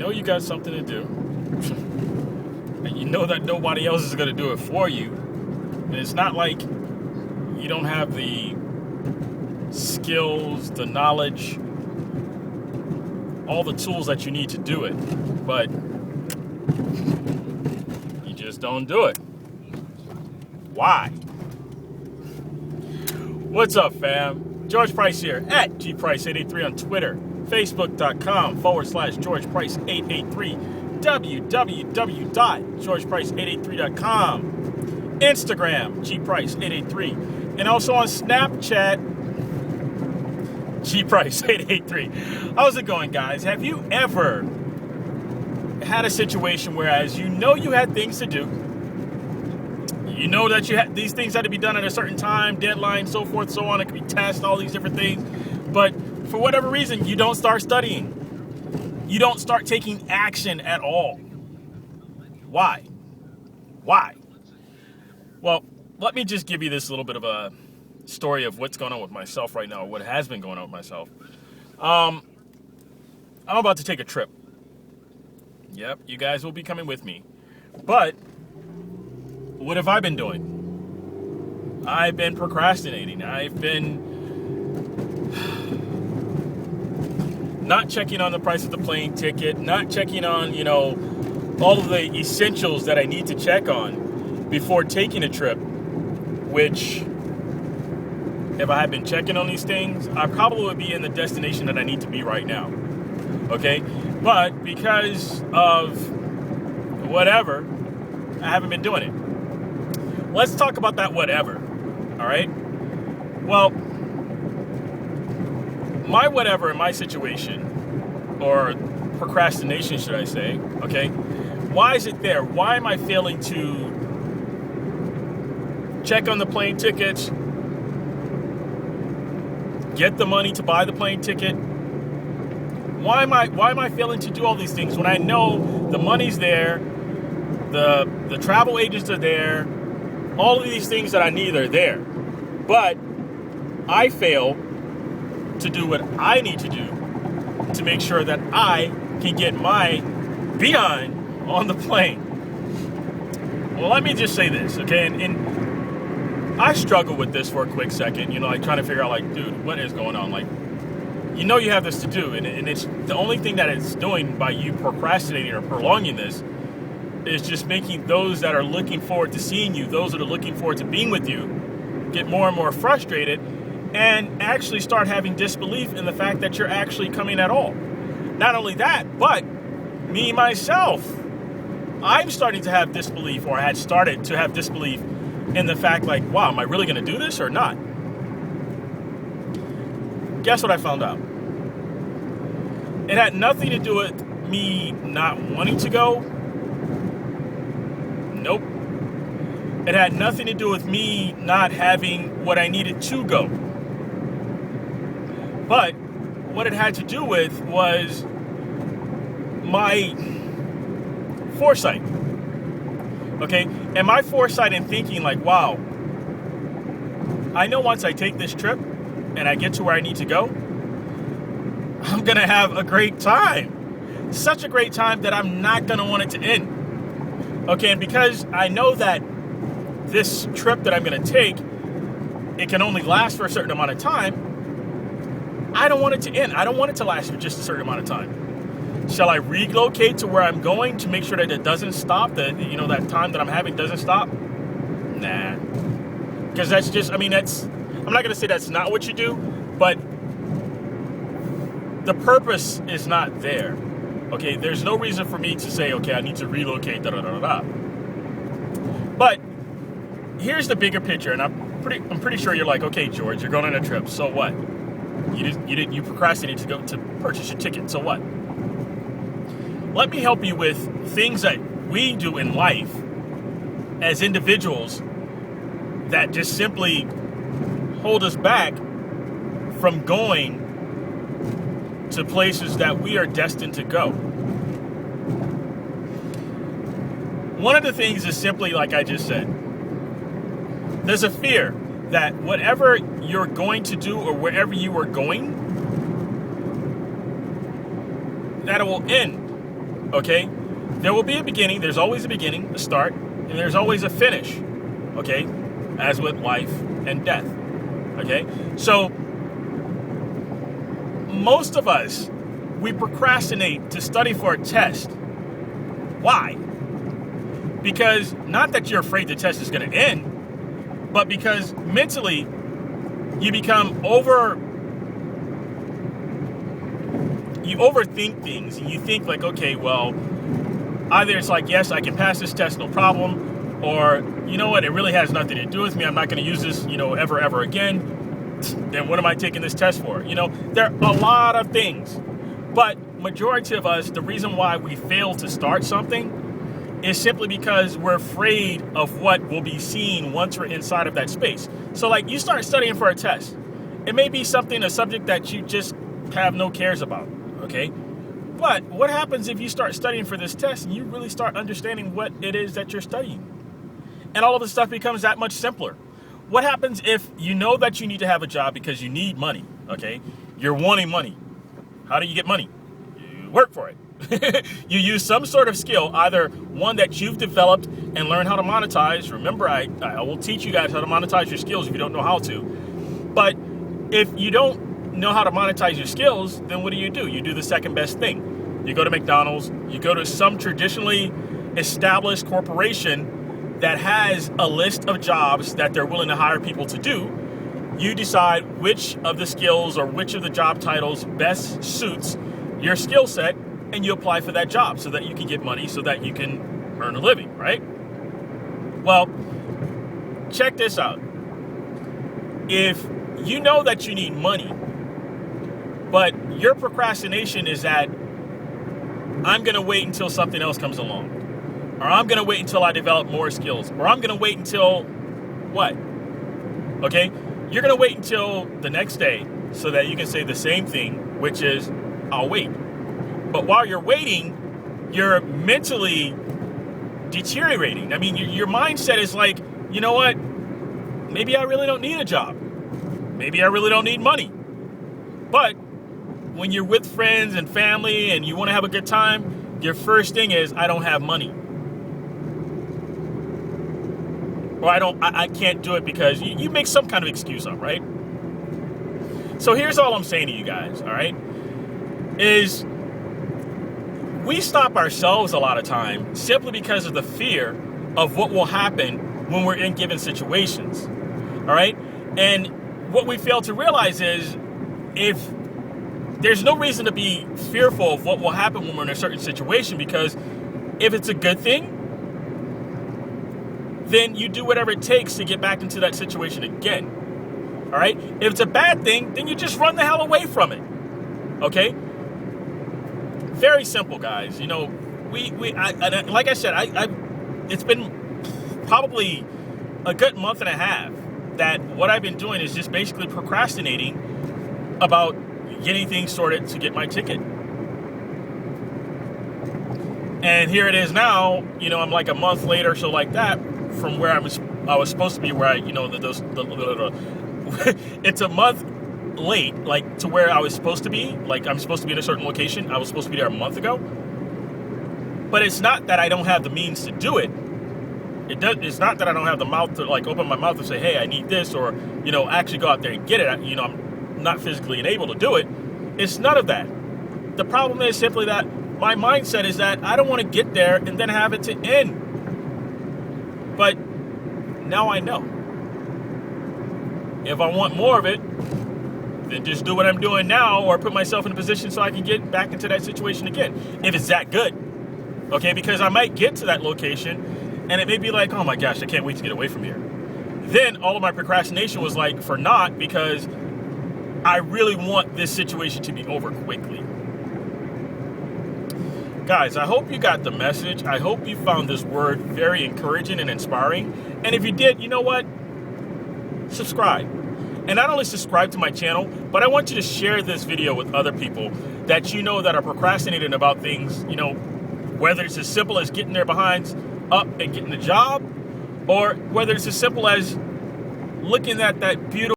know you got something to do, and you know that nobody else is going to do it for you, and it's not like you don't have the skills, the knowledge, all the tools that you need to do it, but you just don't do it. Why? What's up, fam? George Price here at gprice883 on Twitter, facebook.com/GeorgePrice883, www.georgeprice883.com, Instagram, gprice883, and also on Snapchat, gprice883. How's it going, guys? Have you ever had a situation whereas you know you had things to do, you know that you had these things had to be done at a certain time, deadline, so forth, so on, it could be tests, all these different things, but for whatever reason, you don't start studying. You don't start taking action at all. Why? Why? Well, let me just give you this little bit of a story of what's going on with myself right now, what has been going on with myself. I'm about to take a trip. Yep, you guys will be coming with me. But what have I been doing? I've been procrastinating. I've been not checking on the price of the plane ticket, not checking on, all of the essentials that I need to check on before taking a trip, which if I had been checking on these things, I probably would be in the destination that I need to be right now. Okay? But because of whatever, I haven't been doing it. Let's talk about that whatever. All right? Well, my whatever in my situation, or procrastination, should I say, okay? Why is it there? Why am I failing to check on the plane tickets, get the money to buy the plane ticket? Why am I failing to do all these things when I know the money's there, the travel agents are there, all of these things that I need are there, but I fail to do what I need to do to make sure that I can get my behind on the plane. Well, let me just say this, okay? And I struggle with this for a quick second, trying to figure out, dude, what is going on? You have this to do, and it's the only thing that it's doing by you procrastinating or prolonging this is just making those that are looking forward to seeing you, those that are looking forward to being with you, get more and more frustrated and actually start having disbelief in the fact that you're actually coming at all. Not only that, but me, myself, I'm starting to have disbelief, or I had started to have disbelief in the fact, wow, am I really going to do this or not? Guess what I found out? It had nothing to do with me not wanting to go. Nope. It had nothing to do with me not having what I needed to go. But what it had to do with was my foresight. Okay? And my foresight in thinking wow, I know once I take this trip and I get to where I need to go, I'm going to have a great time. Such a great time that I'm not going to want it to end. Okay, and because I know that this trip that I'm going to take, it can only last for a certain amount of time, I don't want it to end. I don't want it to last for just a certain amount of time. Shall I relocate to where I'm going to make sure that it doesn't stop, that time that I'm having doesn't stop? Nah. Because that's just, I'm not going to say that's not what you do, but the purpose is not there. Okay, there's no reason for me to say, okay, I need to relocate, da-da-da-da-da. But here's the bigger picture, and I'm pretty sure you're like, okay, George, you're going on a trip, so what? You procrastinated to go to purchase your ticket, so what? Let me help you with things that we do in life as individuals that just simply hold us back from going to places that we are destined to go. One of the things is simply like I just said. There's a fear that whatever you're going to do or wherever you are going, that it will end. okay? There will be a beginning. There's always a beginning, a start, and there's always a finish, okay? As with life and death, okay? So most of us, we procrastinate to study for a test. Why? Because not that you're afraid the test is going to end, but because mentally you overthink things, and you think like, okay, well, either it's like, yes, I can pass this test, no problem, or, you know what, it really has nothing to do with me. I'm not going to use this, ever again. Then what am I taking this test for? There are a lot of things, but majority of us, the reason why we fail to start something is simply because we're afraid of what will be seen once we're inside of that space. So like, you start studying for a test. It may be a subject that you just have no cares about, okay? But what happens if you start studying for this test and you really start understanding what it is that you're studying? And all of this stuff becomes that much simpler. What happens if you know that you need to have a job because you need money, okay? You're wanting money. How do you get money? You work for it. You use some sort of skill, either one that you've developed and learn how to monetize. Remember, I will teach you guys how to monetize your skills if you don't know how to. But if you don't know how to monetize your skills, then what do? You do the second best thing. You go to McDonald's, you go to some traditionally established corporation that has a list of jobs that they're willing to hire people to do. You decide which of the skills or which of the job titles best suits your skill set, and you apply for that job so that you can get money, so that you can earn a living, right? Well, check this out. If you know that you need money, but your procrastination is that I'm going to wait until something else comes along, or I'm going to wait until I develop more skills, or I'm going to wait until what? Okay? You're going to wait until the next day so that you can say the same thing, which is, I'll wait. But while you're waiting, you're mentally deteriorating. I mean, your mindset is like, you know what? Maybe I really don't need a job. Maybe I really don't need money. But when you're with friends and family and you want to have a good time, your first thing is, I don't have money. Or I can't do it because you make some kind of excuse up, right? So here's all I'm saying to you guys, all right? Is we stop ourselves a lot of time simply because of the fear of what will happen when we're in given situations, all right? And what we fail to realize is, if there's no reason to be fearful of what will happen when we're in a certain situation, because if it's a good thing, then you do whatever it takes to get back into that situation again, all right? If it's a bad thing, then you just run the hell away from it, okay? Very simple, guys. Like I said, it's been probably a good month and a half that what I've been doing is just basically procrastinating about getting things sorted to get my ticket. And here it is now, I'm like a month later, so like that, from where I was supposed to be, where it's a month late, like to where I was supposed to be. Like, I'm supposed to be in a certain location. I was supposed to be there a month ago. But it's not that I don't have the means to do it. It's not that I don't have the mouth to like open my mouth and say, hey, I need this, or, actually go out there and get it. I'm not physically enabled to do it. It's none of that. The problem is simply that my mindset is that I don't want to get there and then have it to end. But now I know. If I want more of it, then just do what I'm doing now, or put myself in a position so I can get back into that situation again. If it's that good. Okay, because I might get to that location and it may be like, oh my gosh, I can't wait to get away from here. Then all of my procrastination was like for naught, because I really want this situation to be over quickly. Guys, I hope you got the message. I hope you found this word very encouraging and inspiring. And if you did, you know what? Subscribe. And not only subscribe to my channel, but I want you to share this video with other people that that are procrastinating about things, whether it's as simple as getting their behinds up and getting a job, or whether it's as simple as looking at that beautiful